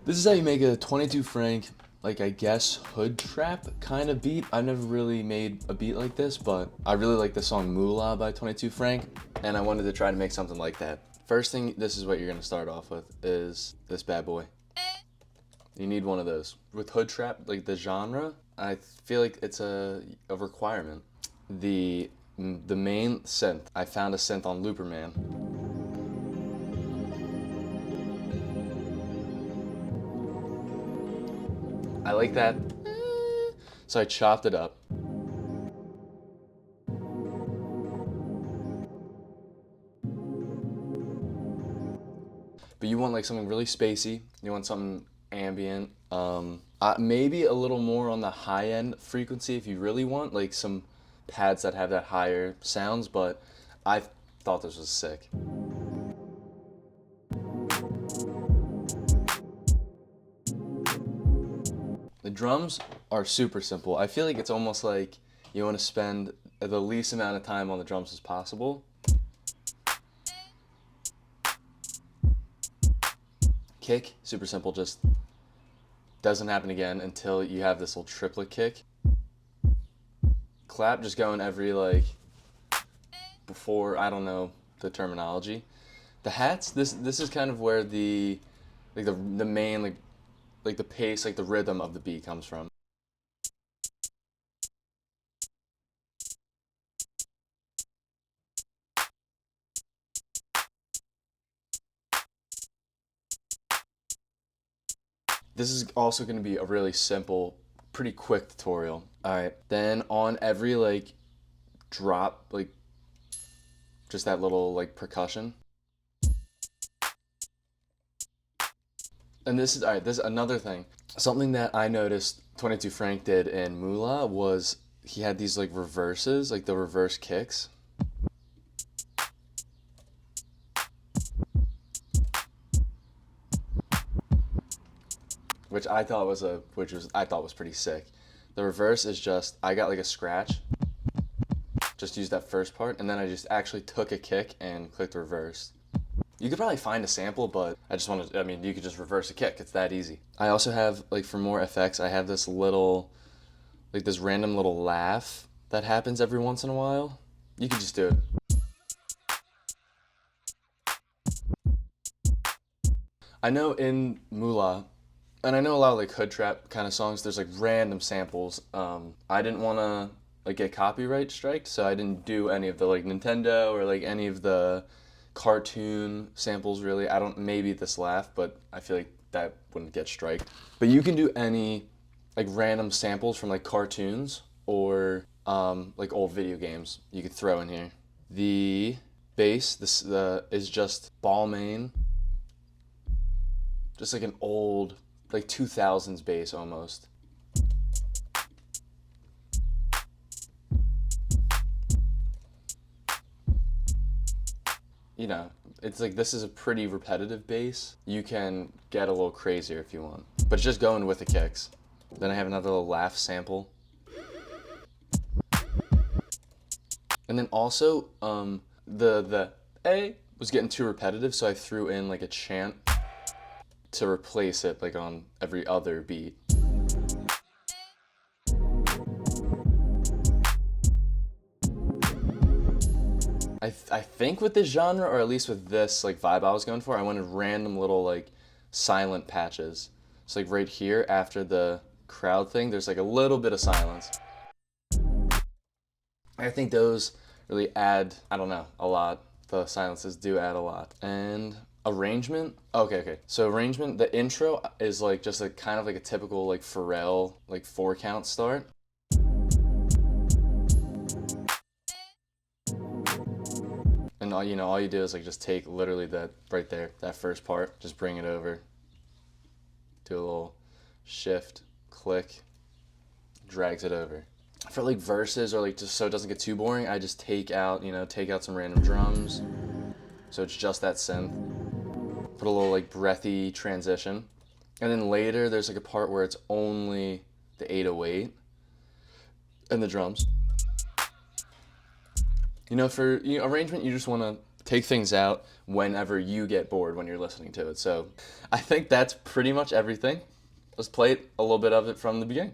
This is how you make a 22 franc, like I guess hood trap kind of beat. I've never really made a beat like this, but I really like the song Moolah by 22 Frank, and I wanted to try to make something like that. First thing, this is what you're gonna start off with, is this bad boy. You need one of those. With hood trap, like the genre, I feel like it's a requirement. The main synth, I found a synth on Looperman. I like that, so I chopped it up. But you want like something really spacey. You want something ambient. Maybe a little more on the high end frequency if you really want, like some pads that have that higher sounds. But I thought this was sick. The drums are super simple. I feel like it's almost like you want to spend the least amount of time on the drums as possible. Kick, super simple, just doesn't happen again until you have this little triplet kick. Clap, just going every like, before, I don't know the terminology. The hats, this is kind of where the main like the pace, like the rhythm of the beat comes from. This is also going to be a really simple, pretty quick tutorial. All right, then on every like drop, like just that little like percussion. And this is, all right, this is another thing. Something that I noticed 22 Frank did in Moolah was he had these like reverses, like the reverse kicks. Which I thought was pretty sick. The reverse is just, I got like a scratch, just used that first part, and then I just actually took a kick and clicked reverse. You could probably find a sample, but I mean, you could just reverse a kick. It's that easy. I also have, like, for more effects, I have this little, like, this random little laugh that happens every once in a while. You could just do it. I know in Moolah, and I know a lot of, like, hood trap kind of songs, there's, like, random samples. I didn't want to, like, get copyright striked, so I didn't do any of the, like, Nintendo or, like, any of the cartoon samples really. I don't, maybe this laugh, but I feel like that wouldn't get striked. But you can do any like random samples from like cartoons or like old video games you could throw in here. The bass, is just Balmain, just like an old like 2000s bass almost. You know, it's like this is a pretty repetitive bass. You can get a little crazier if you want, but just going with the kicks. Then I have another little laugh sample. And then also, the A was getting too repetitive, so I threw in like a chant to replace it, like on every other beat. I think with this genre, or at least with this like vibe I was going for, I wanted random little like silent patches. So like right here after the crowd thing, there's like a little bit of silence. I think those really add, I don't know, a lot. The silences do add a lot. And arrangement, okay. So arrangement, the intro is like just a kind of like a typical like Pharrell like 4 count start. And all you do is like just take literally that right there, that first part, just bring it over, do a little shift, click, drags it over. For like verses or like just so it doesn't get too boring, I just take out some random drums. So it's just that synth. Put a little like breathy transition. And then later there's like a part where it's only the 808 and the drums. For arrangement, you just want to take things out whenever you get bored when you're listening to it. So I think that's pretty much everything. Let's play it, a little bit of it from the beginning.